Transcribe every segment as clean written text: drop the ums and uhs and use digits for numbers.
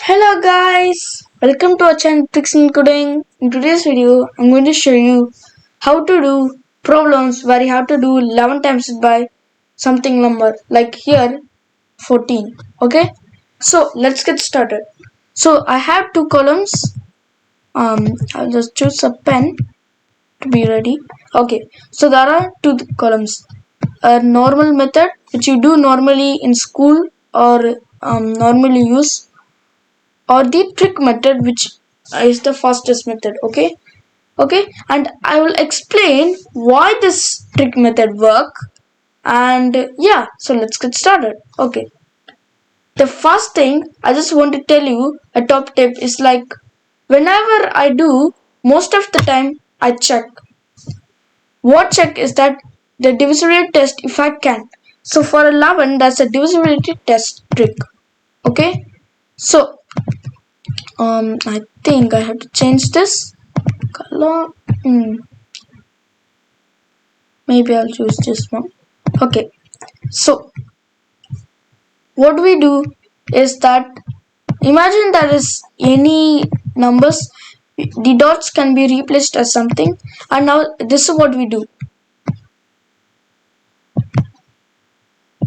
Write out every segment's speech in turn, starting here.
Hello guys, welcome to our channel Tricks in Coding. In today's video, I'm going to show you how to do problems where you have to do 11 times by something number like here 14. Okay, so let's get started. So I have two columns. I'll just choose a pen to be ready. Okay, so there are two columns. A normal method which you do normally in school or normally use, or the trick method which is the fastest method. Okay, and I will explain why this trick method work. And yeah, so let's get started. Okay, the first thing I just want to tell you, a top tip is like, whenever I do, most of the time I check. What check is that the divisibility test if I can. So for 11, that's a divisibility test trick. Okay, so I think I have to change this color. Maybe I'll choose this one. Okay, so what we do is that, imagine there is any numbers, the dots can be replaced as something, and now this is what we do.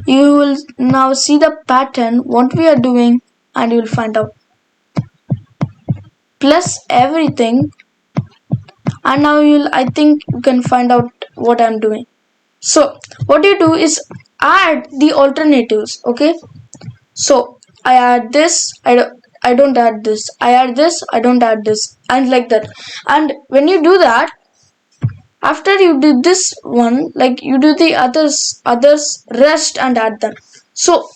You will now see the pattern what we are doing, and you will find out. Plus everything, and now I think you can find out what I'm doing. So what you do is add the alternatives. Okay, so I add this, I don't add this, I add this, I don't add this, and like that. And when you do that, after you do this one, like you do the others rest and add them. So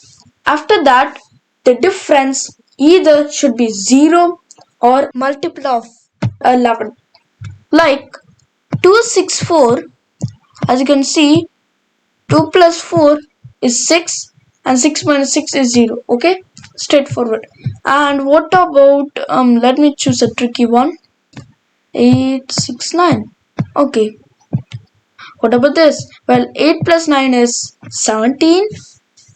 after that, the difference either should be 0 or multiple of 11. Like 264, as you can see, 2 plus 4 is 6 and 6 minus 6 is 0. Okay, straightforward. And what about, let me choose a tricky one. 869. Okay, what about this? Well, 8 plus 9 is 17,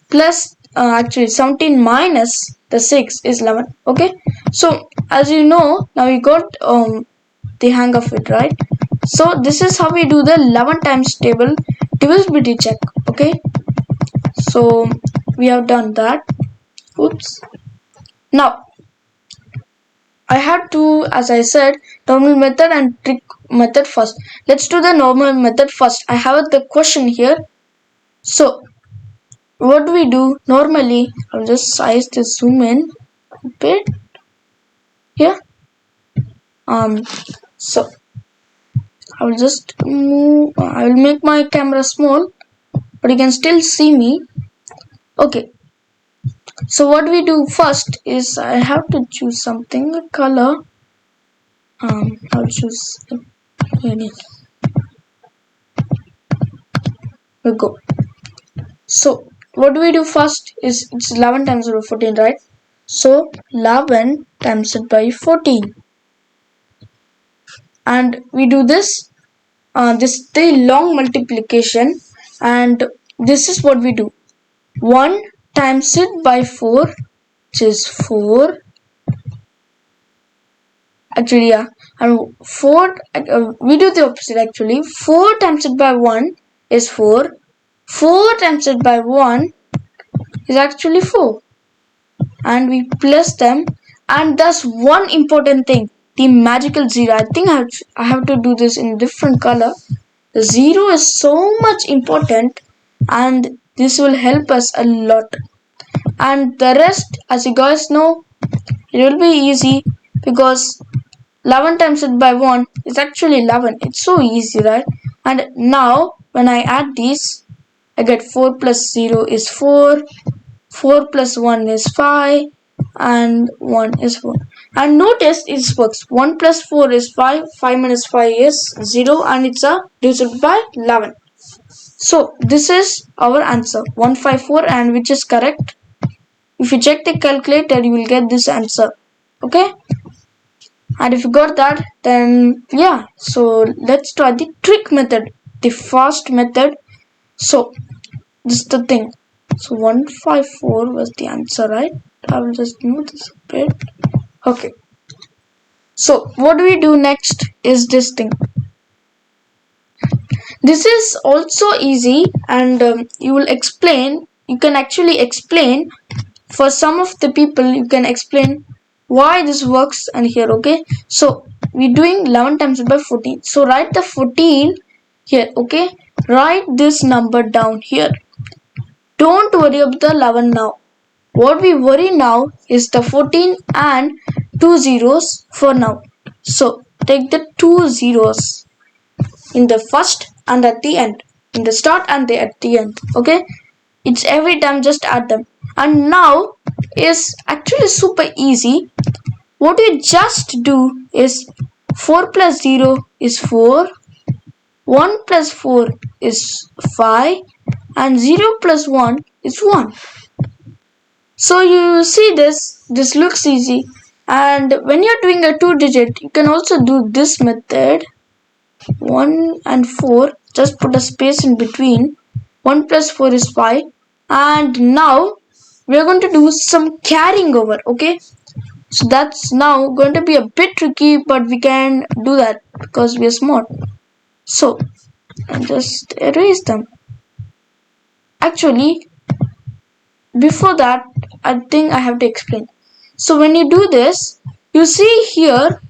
plus actually 17 minus the 6 is 11. Okay, so as you know, now you got the hang of it, right? So this is how we do the 11 times table divisibility check. Okay, so we have done that. Oops. Now I have to, as I said, normal method and trick method first. Let's do the normal method first. I have the question here. So what do we do normally? I'll just size the zoom in a bit here. So I will just move. I will make my camera small, but you can still see me. Okay. So what we do first is I have to choose something, a color. I'll choose any. We go. So what do we do first is it's 11 times over 14, right? So 11 times it by 14, and we do this. This is the long multiplication, and this is what we do. 1 times it by 4, which is 4. Actually, yeah, and 4. We do the opposite actually. 4 times it by 1 is 4. 4 times it by 1 is actually 4, and we plus them. And that's one important thing, the magical 0. I think I have to do this in different color. The 0 is so much important, and this will help us a lot. And the rest, as you guys know, it will be easy, because 11 times it by 1 is actually 11. It's so easy, right? And now when I add these, I get 4 plus 0 is 4, 4 plus 1 is 5, and 1 is 4. And notice it works. 1 plus 4 is 5, 5 minus 5 is 0, and it's a divisible by 11. So this is our answer, 154, and which is correct. If you check the calculator, you will get this answer. Okay, and if you got that, then yeah, so let's try the trick method, the fast method. So this is the thing. So 154 was the answer, right? I will just move this a bit. Okay, so what do we do next is this thing. This is also easy, and you can actually explain for some of the people, you can explain why this works and here. Okay, so we're doing 11 times by 14, so write the 14 here. Okay, write this number down here. Don't worry about the 11 now. What we worry now is the 14 and two zeros for now. So take the two zeros in the first and at the end, in the start and at the end. Okay, it's every time just add them. And now is actually super easy. What you just do is 4 plus 0 is 4, 1 plus 4 is 5, and 0 plus 1 is 1. So you see this looks easy, and when you're doing a 2-digit, you can also do this method. 1 and 4, just put a space in between. 1 plus 4 is 5, and now we are going to do some carrying over. Okay, so that's now going to be a bit tricky, but we can do that because we are smart. So I'll just erase them. Actually, before that, I think I have to explain. So when you do this, you see here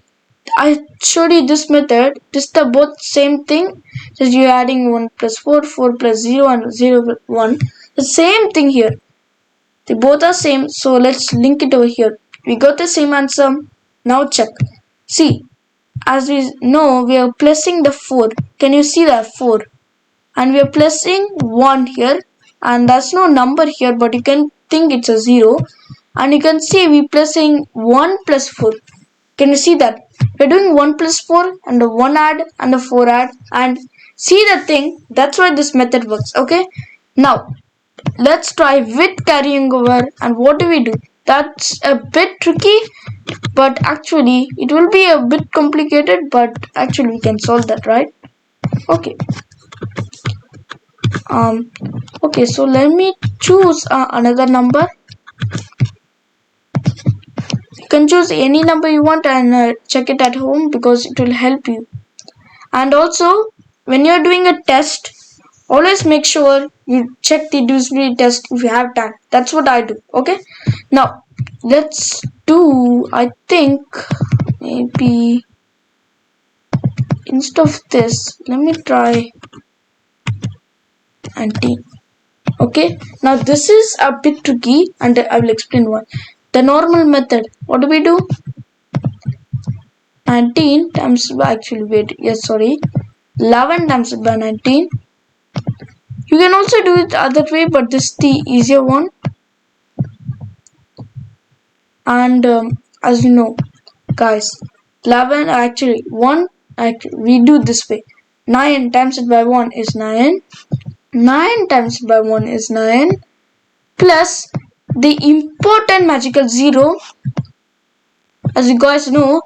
I showed you this method. This is the both same thing. Just you're adding 1 plus 4, 4 plus 0, and 0 plus 1. The same thing here. They both are same. So let's link it over here. We got the same answer. Now check. See, as we know, we are placing the 4. Can you see that 4? And we are placing 1 here. And there's no number here, but you can think it's a 0. And you can see we placing 1 plus 4. Can you see that? We're doing 1 plus 4 and a 1 add and a 4 add, and see the thing, that's why this method works. Okay, now let's try with carrying over. And what do we do? That's a bit tricky, but actually it will be a bit complicated, but actually we can solve that, right? Okay, okay, so let me choose another number. You can choose any number you want and check it at home because it will help you. And also, when you're doing a test, always make sure you check the divisibility test if you have time. That's what I do. Okay, now let's do, I think maybe instead of this, let me try 19. Okay, now this is a bit tricky and I will explain why. The normal method, what do we do? 19 times by, actually wait, yes, sorry, 11 times by 19. You can also do it the other way, but this is the easier one. And as you know, guys, 11 actually 1. We do this way. 9 times it by 1 is 9. 9 times it by 1 is 9. Plus the important magical 0, as you guys know.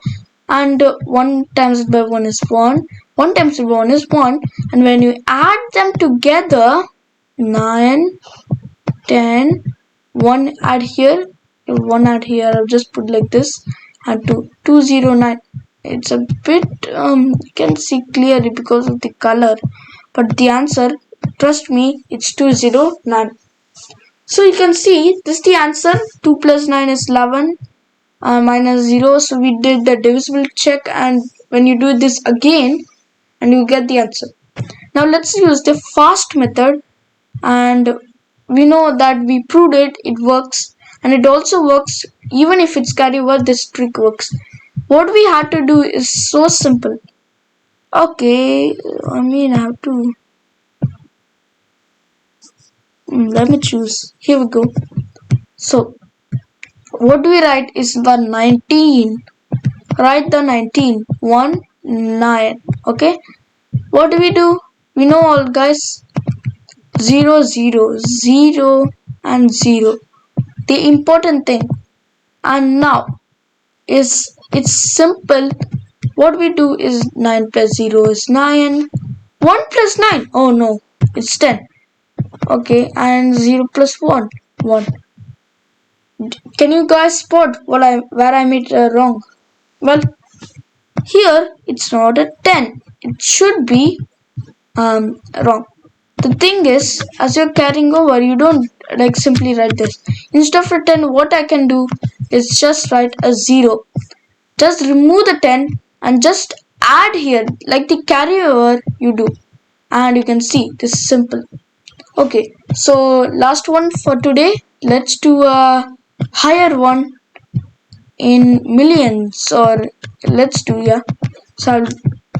And 1 times it by 1 is 1. 1 times it by 1 is 1. And when you add them together, 9, 10, 1 add here, 1 add here, I'll just put like this, and 209. It's a bit you can see clearly because of the color, but the answer, trust me, it's 209. So you can see this is the answer. 2 plus 9 is 11, minus 0. So we did the divisible check, and when you do this again, and you get the answer. Now let's use the fast method, and we know that we proved it works, and it also works even if it's carry over. This trick works. What we had to do is so simple. Okay, I have to let me choose. Here we go. So what do we write is the 19. Write the 19. 1, 9. Okay, what do? We know all, guys. 0, 0, 0 and 0, the important thing. And now it's simple. What we do is 9 plus 0 is 9. 1 plus 9, oh no, it's 10. Okay, and 0 plus 1, 1. Can you guys spot where I made wrong? Well, here it's not a 10. It should be wrong. The thing is, as you're carrying over, you don't like simply write this. Instead of a 10, what I can do is just write a 0. Just remove the 10 and just add here like the carryover you do. And you can see this is simple. Okay, so last one for today. Let's do a higher one in millions, or let's do, yeah. So I'll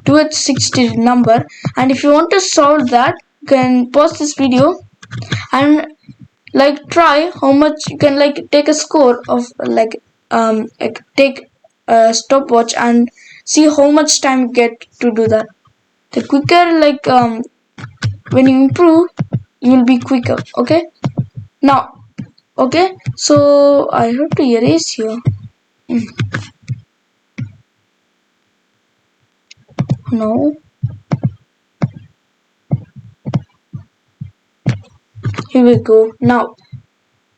do it 60 number, and if you want to solve that, you can pause this video and like try how much you can like take a score of like take a stopwatch and see how much time you get to do that. The quicker like when you improve, you will be quicker. Okay, now, okay, so I have to erase here. No, here we go. Now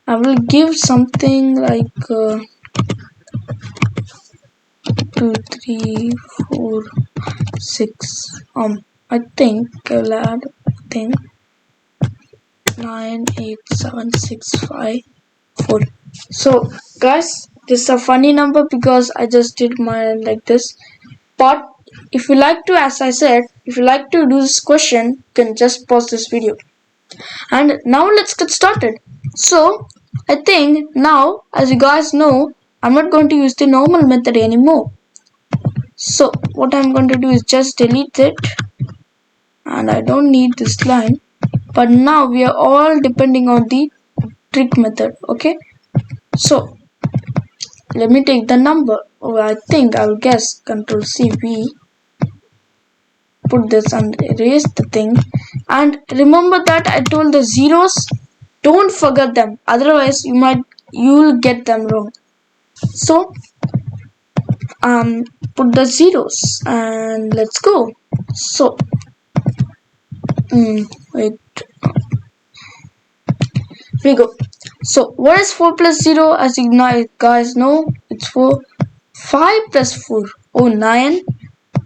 I will give something like 2 3 4 6. I think I'll add thing 9 8 7 6 5 4. So guys, this is a funny number because I just did mine like this. But if you like to, as I said, if you like to do this question, you can just pause this video. And now let's get started. So I think now, as you guys know, I'm not going to use the normal method anymore. So what I'm going to do is just delete it, and I don't need this line. But now we are all depending on the trig method. Okay, so let me take the number. Oh, I think I'll guess Control C V. Put this and erase the thing. And remember that I told the zeros, don't forget them. Otherwise, you'll get them wrong. So put the zeros and let's go. So wait. Here we go. So what is 4 plus 0? As you guys know, it's 4. 5 plus 4. Oh, 9.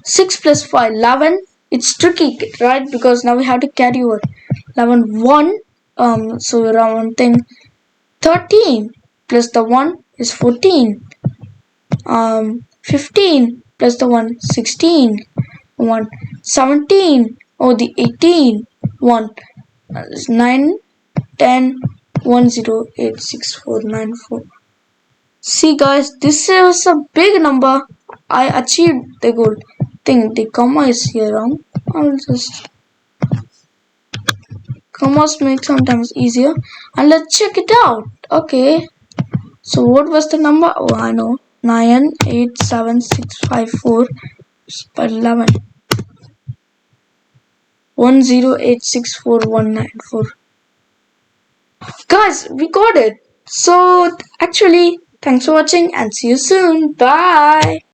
6 plus 5. 11. It's tricky, right? Because now we have to carry over. 11. 1. So around one thing. 13 plus the 1 is 14. 15 plus the 1, 16. 1. 17. Oh, the 18. 1. 9, 10, 1, 0, 8, 6, 4, 9, 4. See guys, this is a big number. I achieved the goal. Think the comma is here wrong. I'll just commas make sometimes easier. And let's check it out. Okay. So what was the number? Oh, I know. 9, 8, 7, 6, 5, 4, 11. 1, 0, 8, 6, 4, 1, 9, 4. Guys, we got it. So actually, thanks for watching and see you soon. Bye.